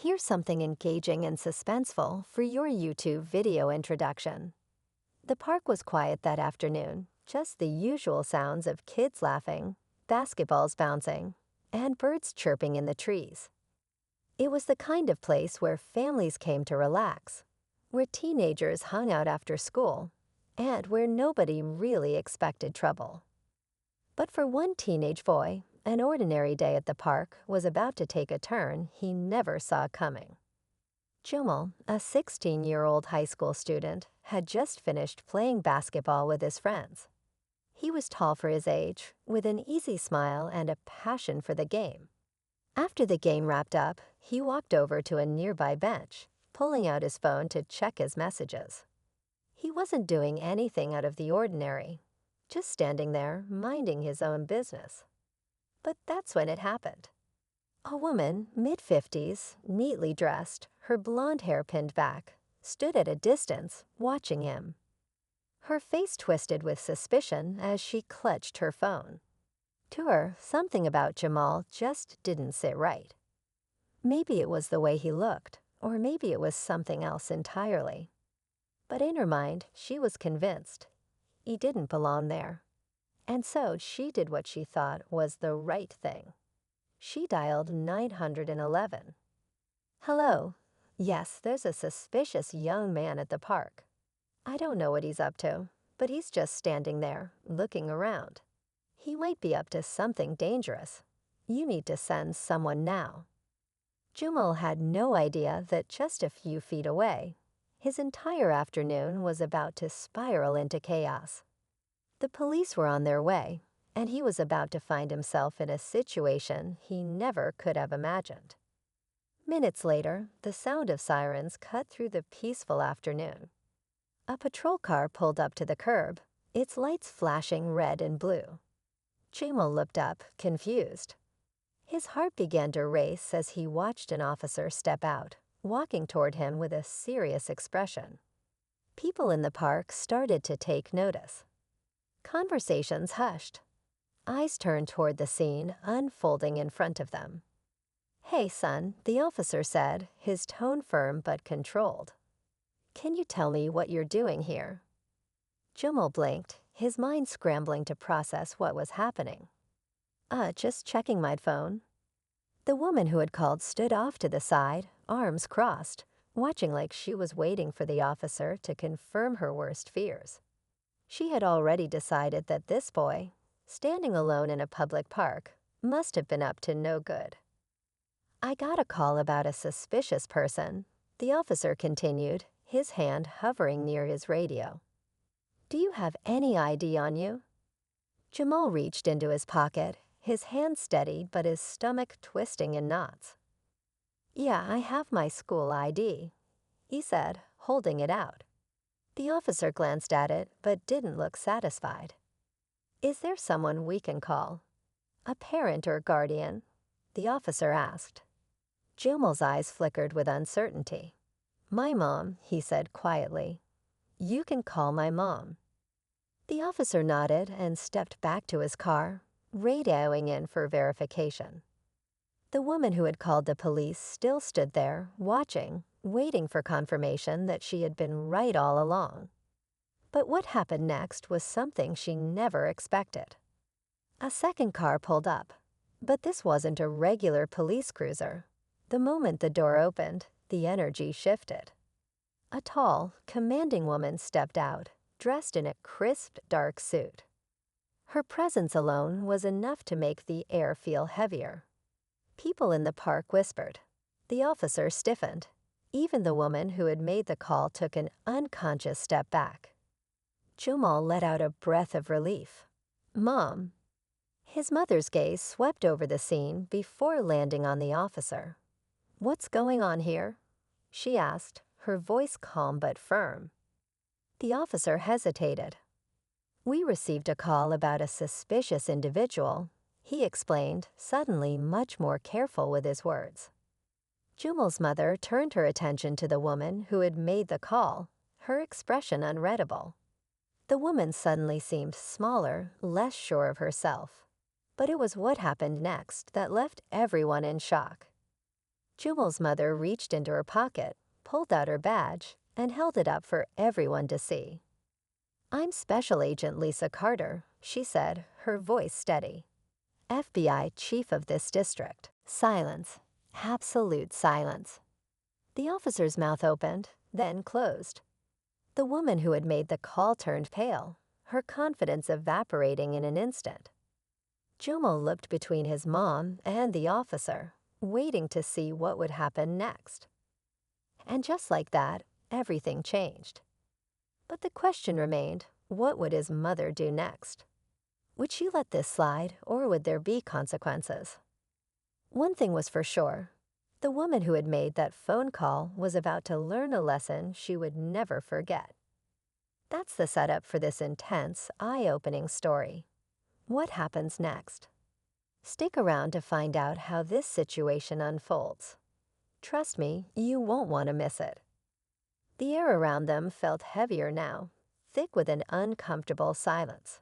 Here's something engaging and suspenseful for your YouTube video introduction. The park was quiet that afternoon, just the usual sounds of kids laughing, basketballs bouncing, and birds chirping in the trees. It was the kind of place where families came to relax, where teenagers hung out after school, and where nobody really expected trouble. But for one teenage boy, an ordinary day at the park was about to take a turn he never saw coming. Jumel, a 16-year-old high school student, had just finished playing basketball with his friends. He was tall for his age, with an easy smile and a passion for the game. After the game wrapped up, he walked over to a nearby bench, pulling out his phone to check his messages. He wasn't doing anything out of the ordinary, just standing there, minding his own business. But that's when it happened. A woman, mid-50s, neatly dressed, her blonde hair pinned back, stood at a distance, watching him. Her face twisted with suspicion as she clutched her phone. To her, something about Jamal just didn't sit right. Maybe it was the way he looked, or maybe it was something else entirely. But in her mind, she was convinced he didn't belong there. And so she did what she thought was the right thing. She dialed 911. Hello. Yes, there's a suspicious young man at the park. I don't know what he's up to, but he's just standing there, looking around. He might be up to something dangerous. You need to send someone now. Jumal had no idea that just a few feet away, his entire afternoon was about to spiral into chaos. The police were on their way, and he was about to find himself in a situation he never could have imagined. Minutes later, the sound of sirens cut through the peaceful afternoon. A patrol car pulled up to the curb, its lights flashing red and blue. Jamal looked up, confused. His heart began to race as he watched an officer step out, walking toward him with a serious expression. People in the park started to take notice. Conversations hushed. Eyes turned toward the scene unfolding in front of them. Hey, son, the officer said, his tone firm but controlled. Can you tell me what you're doing here? Jamal blinked, his mind scrambling to process what was happening. Just checking my phone. The woman who had called stood off to the side, arms crossed, watching like she was waiting for the officer to confirm her worst fears. She had already decided that this boy, standing alone in a public park, must have been up to no good. I got a call about a suspicious person, the officer continued, his hand hovering near his radio. Do you have any ID on you? Jamal reached into his pocket, his hand steady but his stomach twisting in knots. Yeah, I have my school ID, he said, holding it out. The officer glanced at it but didn't look satisfied. Is there someone we can call? A parent or guardian? The officer asked. Jamal's eyes flickered with uncertainty. My mom, he said quietly. You can call my mom. The officer nodded and stepped back to his car, radioing in for verification. The woman who had called the police still stood there, watching, waiting for confirmation that she had been right all along. But what happened next was something she never expected. A second car pulled up, but this wasn't a regular police cruiser. The moment the door opened, the energy shifted. A tall, commanding woman stepped out, dressed in a crisp, dark suit. Her presence alone was enough to make the air feel heavier. People in the park whispered. The officer stiffened. Even the woman who had made the call took an unconscious step back. Jamal let out a breath of relief. Mom. His mother's gaze swept over the scene before landing on the officer. What's going on here? She asked, her voice calm but firm. The officer hesitated. We received a call about a suspicious individual, he explained, suddenly much more careful with his words. Jumal's mother turned her attention to the woman who had made the call, her expression unreadable. The woman suddenly seemed smaller, less sure of herself. But it was what happened next that left everyone in shock. Jumal's mother reached into her pocket, pulled out her badge, and held it up for everyone to see. "I'm Special Agent Lisa Carter," she said, her voice steady. "FBI chief of this district." Silence. Absolute silence. The officer's mouth opened, then closed. The woman who had made the call turned pale, her confidence evaporating in an instant. Jumal looked between his mom and the officer, waiting to see what would happen next. And just like that, everything changed. But the question remained, what would his mother do next? Would she let this slide, or would there be consequences? One thing was for sure. The woman who had made that phone call was about to learn a lesson she would never forget. That's the setup for this intense, eye-opening story. What happens next? Stick around to find out how this situation unfolds. Trust me, you won't want to miss it. The air around them felt heavier now, thick with an uncomfortable silence.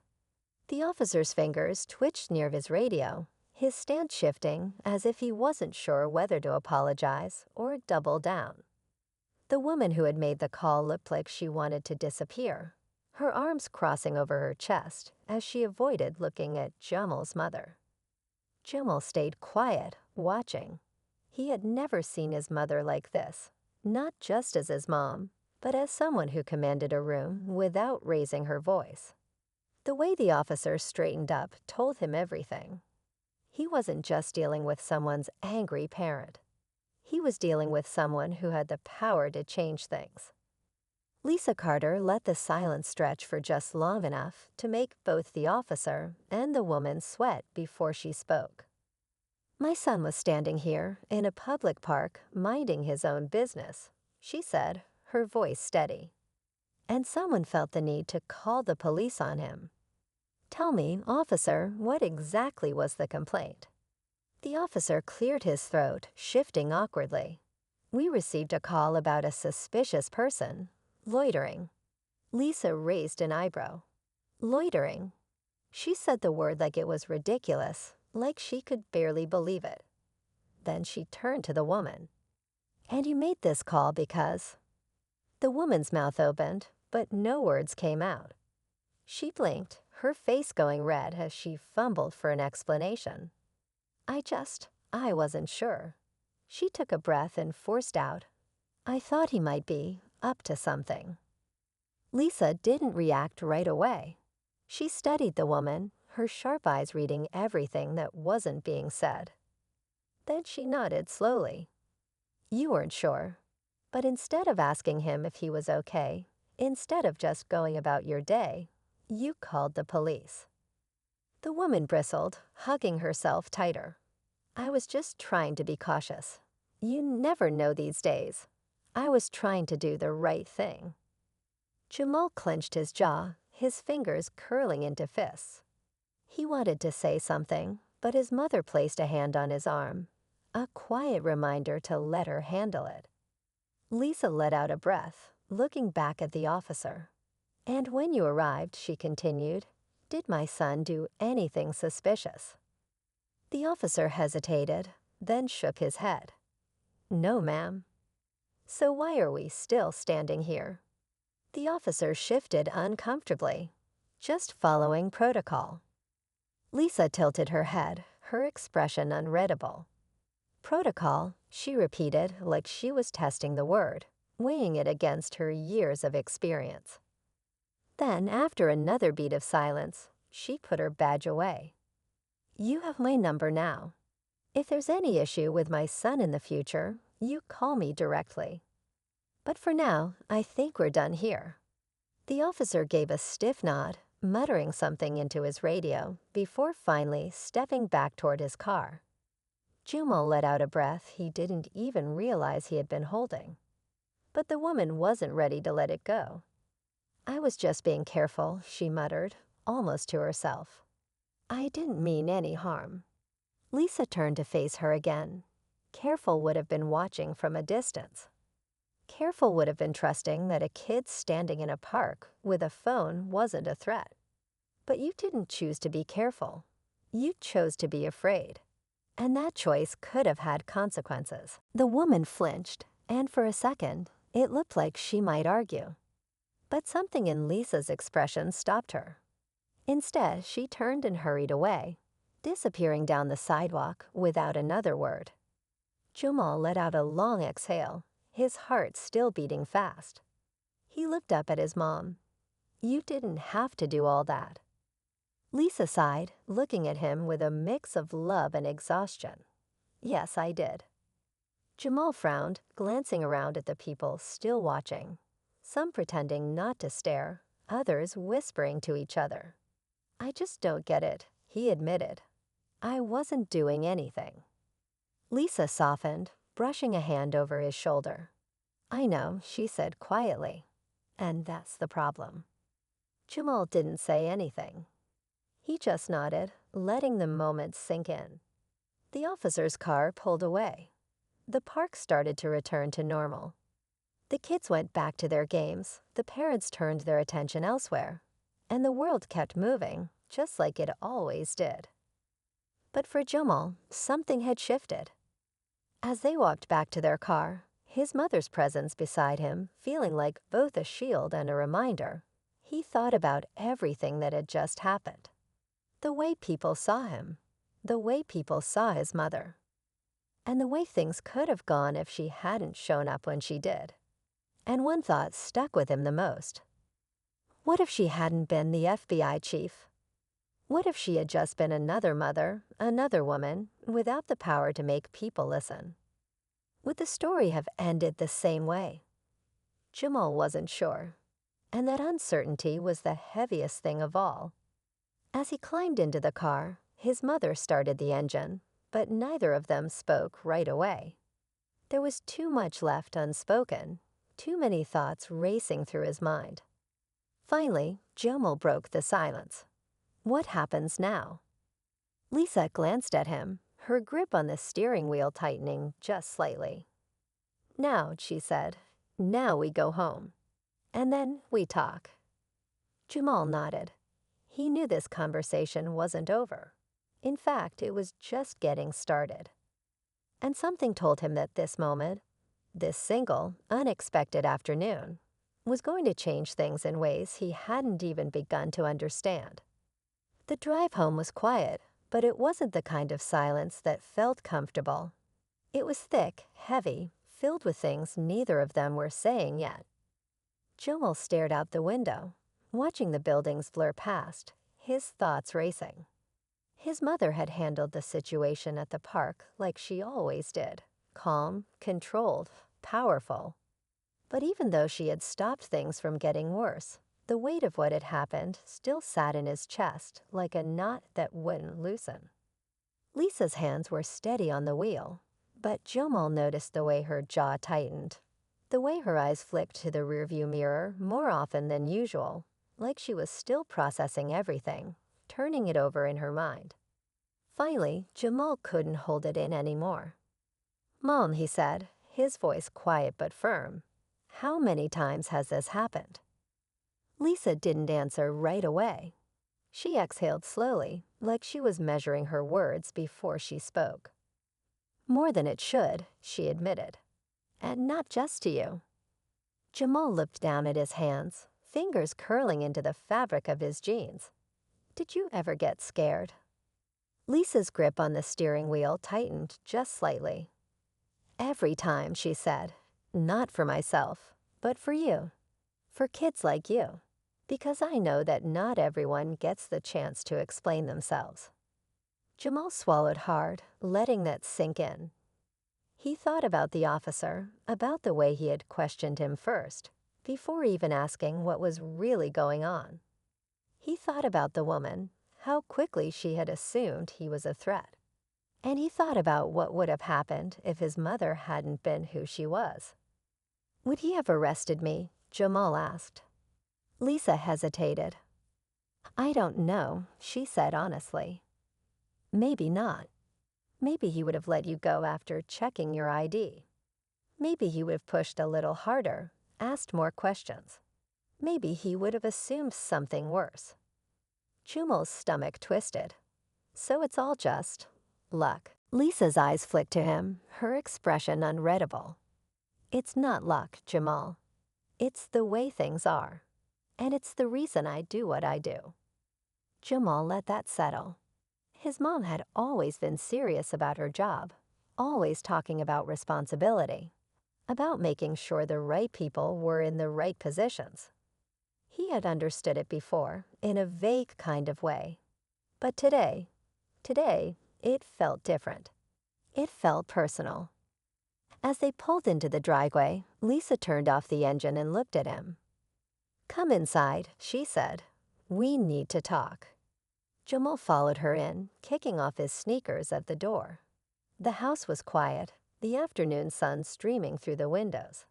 The officer's fingers twitched near his radio, his stance shifting as if he wasn't sure whether to apologize or double down. The woman who had made the call looked like she wanted to disappear, her arms crossing over her chest as she avoided looking at Jumal's mother. Jumal stayed quiet, watching. He had never seen his mother like this, not just as his mom, but as someone who commanded a room without raising her voice. The way the officer straightened up told him everything. He wasn't just dealing with someone's angry parent. He was dealing with someone who had the power to change things. Lisa Carter let the silence stretch for just long enough to make both the officer and the woman sweat before she spoke. "My son was standing here in a public park minding his own business," she said, her voice steady. "And someone felt the need to call the police on him." "Tell me, officer, what exactly was the complaint?" The officer cleared his throat, shifting awkwardly. "We received a call about a suspicious person. Loitering." Lisa raised an eyebrow. "Loitering?" She said the word like it was ridiculous, like she could barely believe it. Then she turned to the woman. "And you made this call because—" The woman's mouth opened, but no words came out. She blinked, her face going red as she fumbled for an explanation. I wasn't sure." She took a breath and forced out, "I thought he might be up to something." Lisa didn't react right away. She studied the woman, her sharp eyes reading everything that wasn't being said. Then she nodded slowly. "You weren't sure. But instead of asking him if he was okay, instead of just going about your day, you called the police." The woman bristled, hugging herself tighter. "I was just trying to be cautious. You never know these days. I was trying to do the right thing." Jumal clenched his jaw, his fingers curling into fists. He wanted to say something, but his mother placed a hand on his arm, a quiet reminder to let her handle it. Lisa let out a breath, looking back at the officer. "And when you arrived," she continued, "did my son do anything suspicious?" The officer hesitated, then shook his head. "No, ma'am." "So why are we still standing here?" The officer shifted uncomfortably, "Just following protocol." Lisa tilted her head, her expression unreadable. "Protocol," she repeated like she was testing the word, weighing it against her years of experience. Then, after another beat of silence, she put her badge away. "You have my number now. If there's any issue with my son in the future, you call me directly. But for now, I think we're done here." The officer gave a stiff nod, muttering something into his radio before finally stepping back toward his car. Jumal let out a breath he didn't even realize he had been holding. But the woman wasn't ready to let it go. "I was just being careful," she muttered, almost to herself. "I didn't mean any harm." Lisa turned to face her again. Careful would have been watching from a distance. Careful would have been trusting that a kid standing in a park with a phone wasn't a threat. But you didn't choose to be careful. You chose to be afraid. And that choice could have had consequences. The woman flinched, and for a second, it looked like she might argue. But something in Lisa's expression stopped her. Instead, she turned and hurried away, disappearing down the sidewalk without another word. Jamal let out a long exhale, his heart still beating fast. He looked up at his mom. "You didn't have to do all that." Lisa sighed, looking at him with a mix of love and exhaustion. "Yes, I did." Jamal frowned, glancing around at the people still watching, some pretending not to stare, others whispering to each other. "I just don't get it," he admitted. "I wasn't doing anything." Lisa softened, brushing a hand over his shoulder. "I know," she said quietly. "And that's the problem." Jamal didn't say anything. He just nodded, letting the moment sink in. The officer's car pulled away. The park started to return to normal. The kids went back to their games, the parents turned their attention elsewhere, and the world kept moving, just like it always did. But for Jamal, something had shifted. As they walked back to their car, his mother's presence beside him feeling like both a shield and a reminder, he thought about everything that had just happened. The way people saw him, the way people saw his mother, and the way things could have gone if she hadn't shown up when she did. And one thought stuck with him the most. What if she hadn't been the FBI chief? What if she had just been another mother, another woman, without the power to make people listen? Would the story have ended the same way? Jamal wasn't sure, and that uncertainty was the heaviest thing of all. As he climbed into the car, his mother started the engine, but neither of them spoke right away. There was too much left unspoken, too many thoughts racing through his mind. Finally, Jamal broke the silence. "What happens now?" Lisa glanced at him, her grip on the steering wheel tightening just slightly. "Now," she said, "now we go home. And then we talk." Jamal nodded. He knew this conversation wasn't over. In fact, it was just getting started. And something told him that this moment, this single, unexpected afternoon, was going to change things in ways he hadn't even begun to understand. The drive home was quiet, but it wasn't the kind of silence that felt comfortable. It was thick, heavy, filled with things neither of them were saying yet. Jamal stared out the window, watching the buildings blur past, his thoughts racing. His mother had handled the situation at the park like she always did, calm, controlled, powerful. But even though she had stopped things from getting worse, the weight of what had happened still sat in his chest like a knot that wouldn't loosen. Lisa's hands were steady on the wheel, but Jamal noticed the way her jaw tightened, the way her eyes flicked to the rearview mirror more often than usual, like she was still processing everything, turning it over in her mind. Finally, Jamal couldn't hold it in anymore. "Mom," he said, his voice quiet but firm, "how many times has this happened?" Lisa didn't answer right away. She exhaled slowly, like she was measuring her words before she spoke. "More than it should," she admitted. "And not just to you." Jamal looked down at his hands, fingers curling into the fabric of his jeans. "Did you ever get scared?" Lisa's grip on the steering wheel tightened just slightly. "Every time," she said. "Not for myself, but for you. For kids like you. Because I know that not everyone gets the chance to explain themselves." Jamal swallowed hard, letting that sink in. He thought about the officer, about the way he had questioned him first, before even asking what was really going on. He thought about the woman, how quickly she had assumed he was a threat. And he thought about what would have happened if his mother hadn't been who she was. "Would he have arrested me?" Jamal asked. Lisa hesitated. "I don't know," she said honestly. "Maybe not. Maybe he would have let you go after checking your ID. Maybe he would have pushed a little harder, asked more questions. Maybe he would have assumed something worse." Jamal's stomach twisted. "So it's all just luck." Lisa's eyes flicked to him, her expression unreadable. It's not luck, Jamal. It's the way things are. And it's the reason I do what I do. Jamal let that settle. His mom had always been serious about her job, always talking about responsibility, about making sure the right people were in the right positions. He had understood it before, in a vague kind of way. But today, it felt different. It felt personal. As they pulled into the driveway, Lisa turned off the engine and looked at him. "Come inside," she said. "We need to talk." Jamal followed her in, kicking off his sneakers at the door. The house was quiet, the afternoon sun streaming through the windows.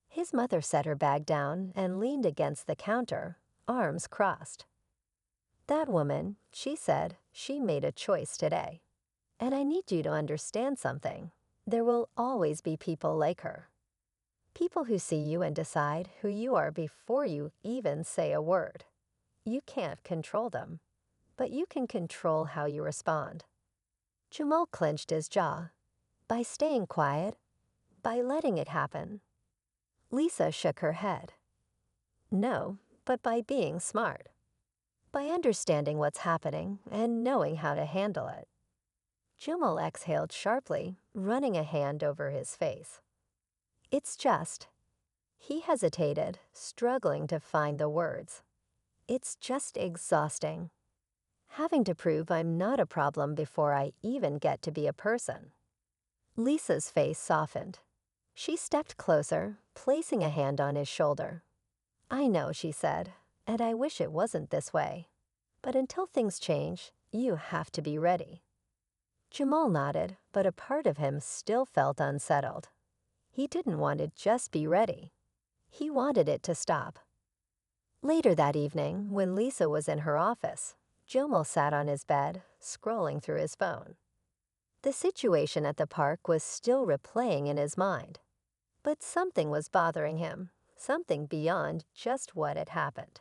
His mother set her bag down and leaned against the counter, arms crossed. "That woman," she said, "she made a choice today. And I need you to understand something. There will always be people like her. People who see you and decide who you are before you even say a word. You can't control them, but you can control how you respond." Jamal clenched his jaw. By staying quiet, by letting it happen. Lisa shook her head. "No, but by being smart. By understanding what's happening and knowing how to handle it." Jamal exhaled sharply, running a hand over his face. "It's just—" He hesitated, struggling to find the words. "It's just exhausting. Having to prove I'm not a problem before I even get to be a person." Lisa's face softened. She stepped closer, placing a hand on his shoulder. "I know," she said, "and I wish it wasn't this way. But until things change, you have to be ready." Jamal nodded, but a part of him still felt unsettled. He didn't want to just be ready. He wanted it to stop. Later that evening, when Lisa was in her office, Jamal sat on his bed, scrolling through his phone. The situation at the park was still replaying in his mind. But something was bothering him, something beyond just what had happened.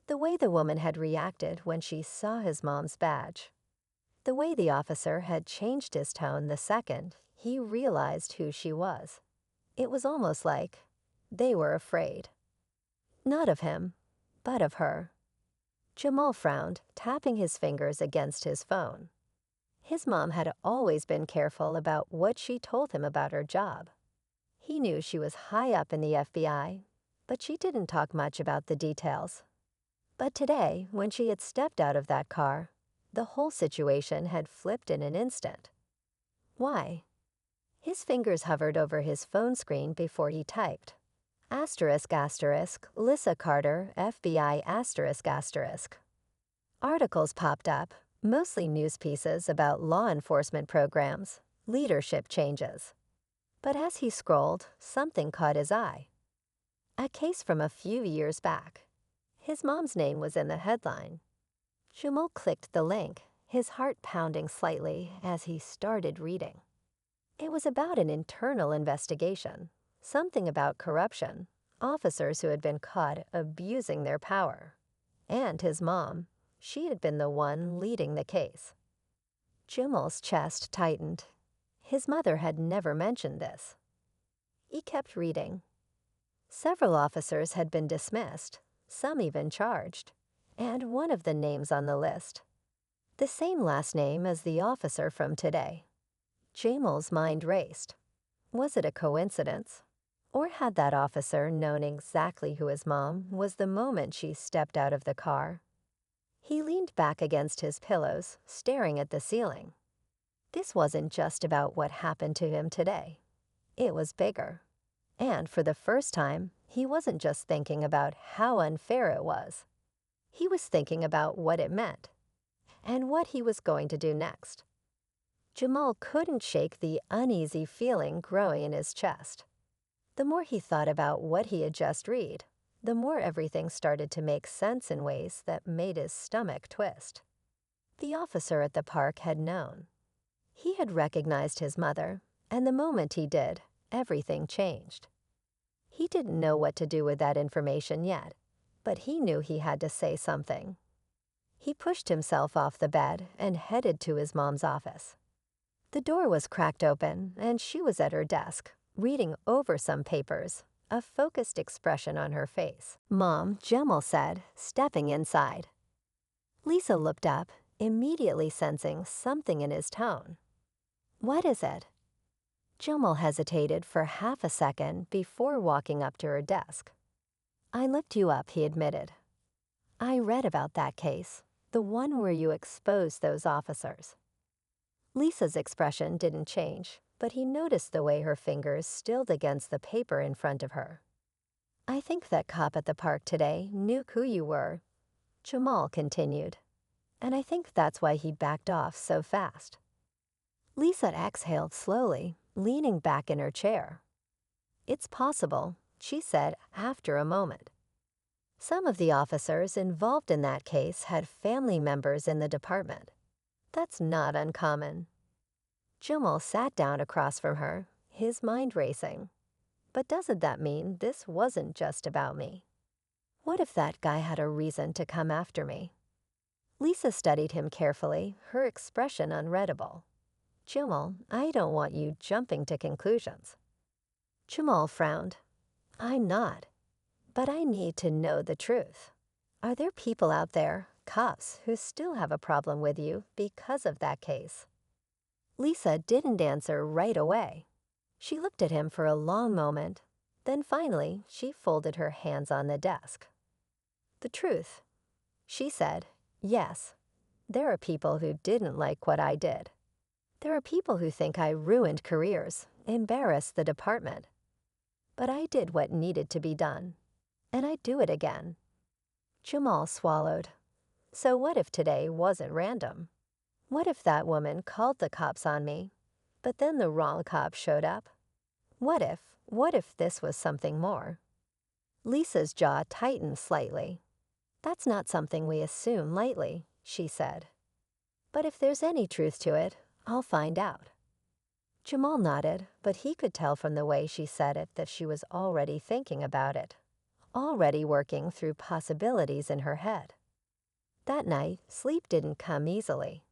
The way the woman had reacted when she saw his mom's badge. The way the officer had changed his tone the second he realized who she was. It was almost like they were afraid. Not of him, but of her. Jamal frowned, tapping his fingers against his phone. His mom had always been careful about what she told him about her job. He knew she was high up in the FBI, but she didn't talk much about the details. But today, when she had stepped out of that car, the whole situation had flipped in an instant. Why? His fingers hovered over his phone screen before he typed. Asterisk asterisk, Lisa Carter, FBI asterisk asterisk. Articles popped up, mostly news pieces about law enforcement programs, leadership changes. But as he scrolled, something caught his eye. A case from a few years back. His mom's name was in the headline. Jamal clicked the link, his heart pounding slightly as he started reading. It was about an internal investigation, something about corruption, officers who had been caught abusing their power. And his mom, she had been the one leading the case. Jamal's chest tightened. His mother had never mentioned this. He kept reading. Several officers had been dismissed, some even charged, and one of the names on the list. The same last name as the officer from today. Jamal's mind raced. Was it a coincidence? Or had that officer known exactly who his mom was the moment she stepped out of the car? He leaned back against his pillows, staring at the ceiling. This wasn't just about what happened to him today. It was bigger. And for the first time, he wasn't just thinking about how unfair it was. He was thinking about what it meant, and what he was going to do next. Jamal couldn't shake the uneasy feeling growing in his chest. The more he thought about what he had just read, the more everything started to make sense in ways that made his stomach twist. The officer at the park had known. He had recognized his mother, and the moment he did, everything changed. He didn't know what to do with that information yet, but he knew he had to say something. He pushed himself off the bed and headed to his mom's office. The door was cracked open, and she was at her desk, reading over some papers, a focused expression on her face. "Mom," Jamal said, stepping inside. Lisa looked up, immediately sensing something in his tone. "What is it?" Jamal hesitated for half a second before walking up to her desk. "I looked you up," he admitted. "I read about that case, the one where you exposed those officers." Lisa's expression didn't change, but he noticed the way her fingers stilled against the paper in front of her. "I think that cop at the park today knew who you were," Jamal continued, "and I think that's why he backed off so fast." Lisa exhaled slowly, leaning back in her chair. "It's possible," she said after a moment. "Some of the officers involved in that case had family members in the department. That's not uncommon." Jamal sat down across from her, his mind racing. "But doesn't that mean this wasn't just about me? What if that guy had a reason to come after me?" Lisa studied him carefully, her expression unreadable. "Jamal, I don't want you jumping to conclusions." Jamal frowned. "I'm not. But I need to know the truth. Are there people out there, cops, who still have a problem with you because of that case?" Lisa didn't answer right away. She looked at him for a long moment. Then finally, she folded her hands on the desk. "The truth," she said, "yes. There are people who didn't like what I did. There are people who think I ruined careers, embarrassed the department. But I did what needed to be done, and I'd do it again." Jamal swallowed. "So what if today wasn't random? What if that woman called the cops on me, but then the wrong cop showed up? What if this was something more?" Lisa's jaw tightened slightly. "That's not something we assume lightly," she said. "But if there's any truth to it, I'll find out." Jamal nodded, but he could tell from the way she said it that she was already thinking about it, already working through possibilities in her head. That night, sleep didn't come easily.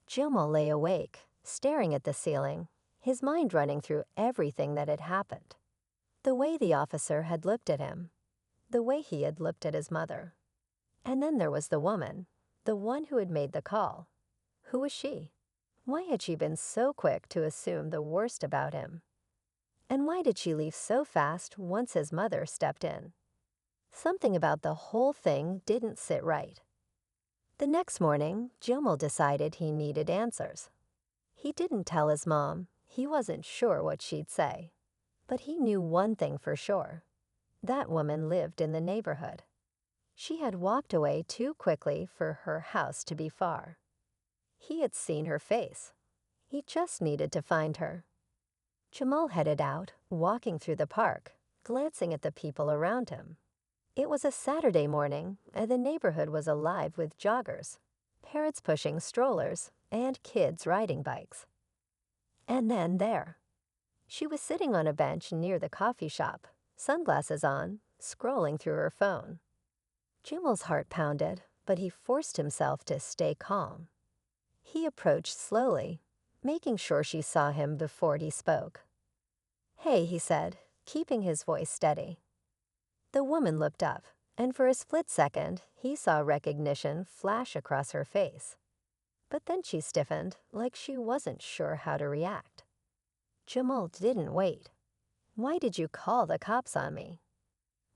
Jamal lay awake, staring at the ceiling, his mind running through everything that had happened. The way the officer had looked at him, the way he had looked at his mother. And then there was the woman, the one who had made the call. Who was she? Why had she been so quick to assume the worst about him? And why did she leave so fast once his mother stepped in? Something about the whole thing didn't sit right. The next morning, Jamal decided he needed answers. He didn't tell his mom. He wasn't sure what she'd say. But he knew one thing for sure. That woman lived in the neighborhood. She had walked away too quickly for her house to be far. He had seen her face. He just needed to find her. Jamal headed out, walking through the park, glancing at the people around him. It was a Saturday morning, and the neighborhood was alive with joggers, parents pushing strollers, and kids riding bikes. And then there. She was sitting on a bench near the coffee shop, sunglasses on, scrolling through her phone. Jamal's heart pounded, but he forced himself to stay calm. He approached slowly, making sure she saw him before he spoke. "Hey," he said, keeping his voice steady. The woman looked up, and for a split second, he saw recognition flash across her face. But then she stiffened, like she wasn't sure how to react. Jamal didn't wait. "Why did you call the cops on me?"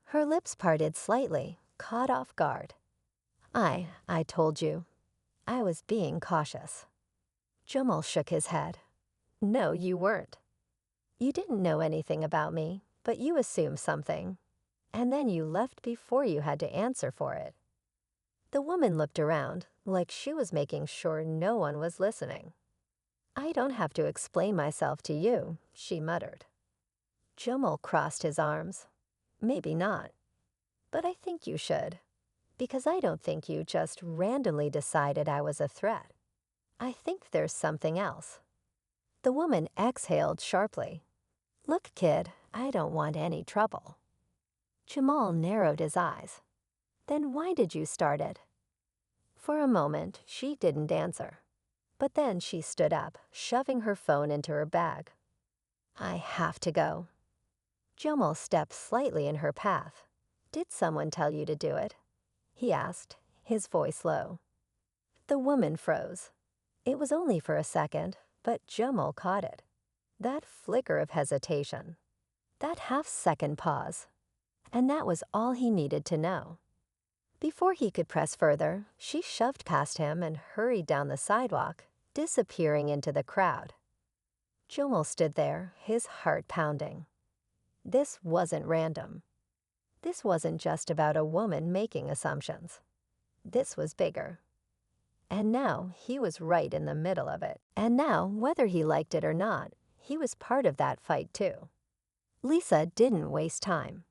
Her lips parted slightly, caught off guard. I told you. I was being cautious." Jamal shook his head. "No, you weren't. You didn't know anything about me, but you assumed something. And then you left before you had to answer for it." The woman looked around, like she was making sure no one was listening. "I don't have to explain myself to you," she muttered. Jamal crossed his arms. "Maybe not. But I think you should. Because I don't think you just randomly decided I was a threat. I think there's something else." The woman exhaled sharply. "Look, kid, I don't want any trouble." Jamal narrowed his eyes. "Then why did you start it?" For a moment, she didn't answer. But then she stood up, shoving her phone into her bag. I have to go. Jomel stepped slightly in her path. Did someone tell you to do it? He asked, his voice low. The woman froze. It was only for a second, but Jomel caught it. That flicker of hesitation. That half-second pause. And that was all he needed to know. Before he could press further, she shoved past him and hurried down the sidewalk, disappearing into the crowd. Jomel stood there, his heart pounding. This wasn't random. This wasn't just about a woman making assumptions. This was bigger. And now he was right in the middle of it. And now, whether he liked it or not, he was part of that fight too. Lisa didn't waste time.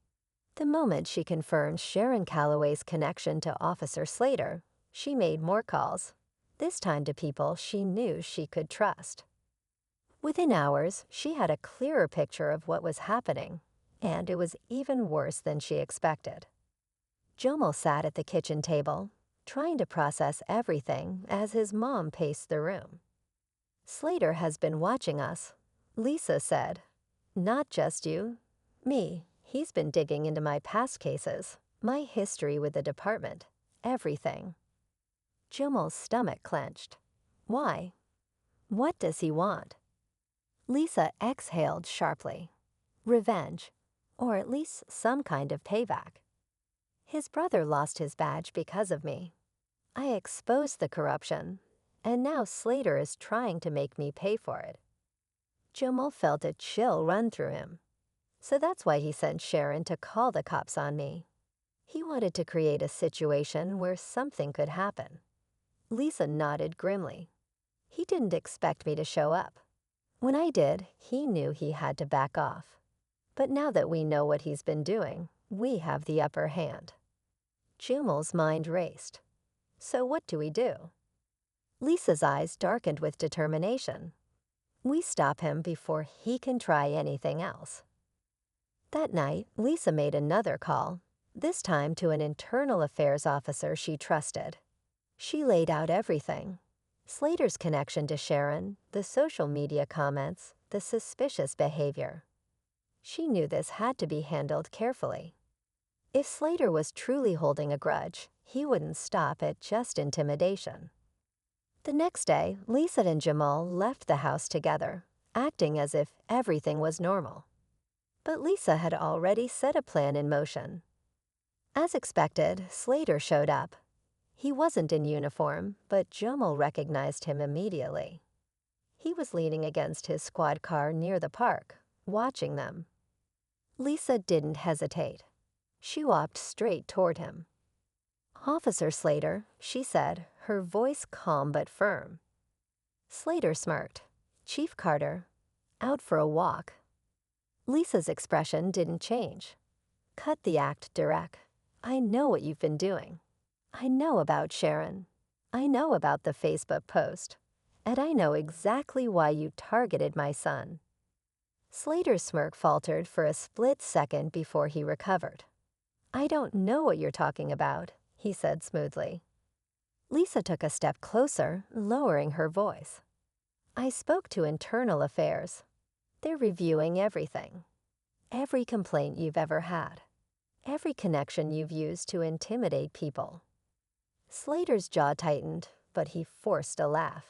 The moment she confirmed Sharon Calloway's connection to Officer Slater, she made more calls, this time to people she knew she could trust. Within hours, she had a clearer picture of what was happening, and it was even worse than she expected. Jomel sat at the kitchen table, trying to process everything as his mom paced the room. Slater has been watching us, Lisa said. Not just you, me. He's been digging into my past cases, my history with the department, everything. Jomel's stomach clenched. Why? What does he want? Lisa exhaled sharply. Revenge, or at least some kind of payback. His brother lost his badge because of me. I exposed the corruption, and now Slater is trying to make me pay for it. Jomel felt a chill run through him. So that's why he sent Sharon to call the cops on me. He wanted to create a situation where something could happen. Lisa nodded grimly. He didn't expect me to show up. When I did, he knew he had to back off. But now that we know what he's been doing, we have the upper hand. Jomel's mind raced. So what do we do? Lisa's eyes darkened with determination. We stop him before he can try anything else. That night, Lisa made another call, this time to an internal affairs officer she trusted. She laid out everything. Slater's connection to Sharon, the social media comments, the suspicious behavior. She knew this had to be handled carefully. If Slater was truly holding a grudge, he wouldn't stop at just intimidation. The next day, Lisa and Jomel left the house together, acting as if everything was normal. But Lisa had already set a plan in motion. As expected, Slater showed up. He wasn't in uniform, but Jomel recognized him immediately. He was leaning against his squad car near the park, watching them. Lisa didn't hesitate. She walked straight toward him. Officer Slater, she said, her voice calm but firm. Slater smirked. Chief Carter, out for a walk. Lisa's expression didn't change. Cut the act, Direk. I know what you've been doing. I know about Sharon. I know about the Facebook post. And I know exactly why you targeted my son. Slater's smirk faltered for a split second before he recovered. I don't know what you're talking about, he said smoothly. Lisa took a step closer, lowering her voice. I spoke to internal affairs. They're reviewing everything. Every complaint you've ever had. Every connection you've used to intimidate people. Slater's jaw tightened, but he forced a laugh.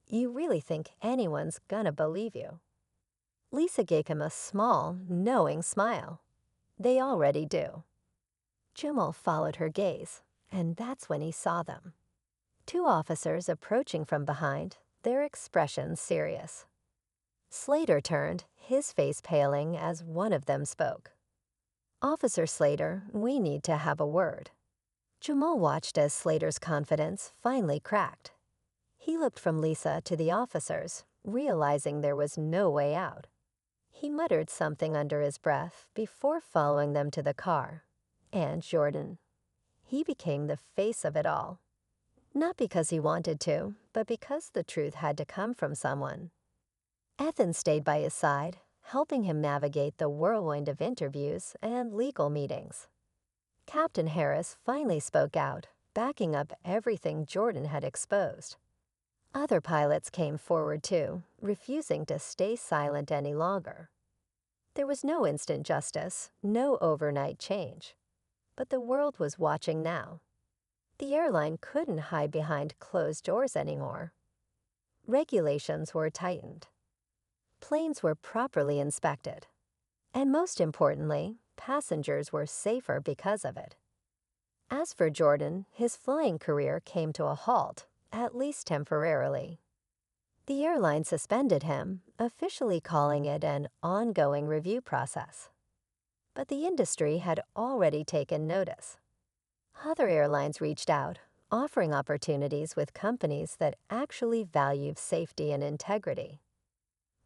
You really think anyone's gonna believe you? Lisa gave him a small, knowing smile. They already do. Jomel followed her gaze, and that's when he saw them. Two officers approaching from behind, their expressions serious. Slater turned, his face paling as one of them spoke. Officer Slater, we need to have a word. Jomel watched as Slater's confidence finally cracked. He looked from Lisa to the officers, realizing there was no way out. He muttered something under his breath before following them to the car. And Jordan. He became the face of it all. Not because he wanted to, but because the truth had to come from someone. Ethan stayed by his side, helping him navigate the whirlwind of interviews and legal meetings. Captain Harris finally spoke out, backing up everything Jordan had exposed. Other pilots came forward too, refusing to stay silent any longer. There was no instant justice, no overnight change. But the world was watching now. The airline couldn't hide behind closed doors anymore. Regulations were tightened. Planes were properly inspected. And most importantly, passengers were safer because of it. As for Jordan, his flying career came to a halt, at least temporarily. The airline suspended him, officially calling it an ongoing review process. But the industry had already taken notice. Other airlines reached out, offering opportunities with companies that actually value safety and integrity.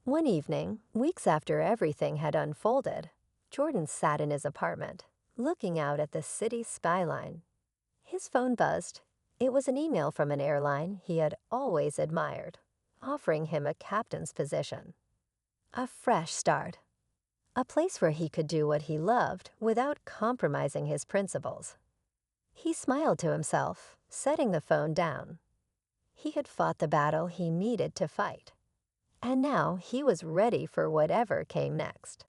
One evening, weeks after everything had unfolded, Jordan sat in his apartment, looking out at the city skyline. His phone buzzed. It was an email from an airline he had always admired, offering him a captain's position. A fresh start. A place where he could do what he loved without compromising his principles. He smiled to himself, setting the phone down. He had fought the battle he needed to fight. And now he was ready for whatever came next.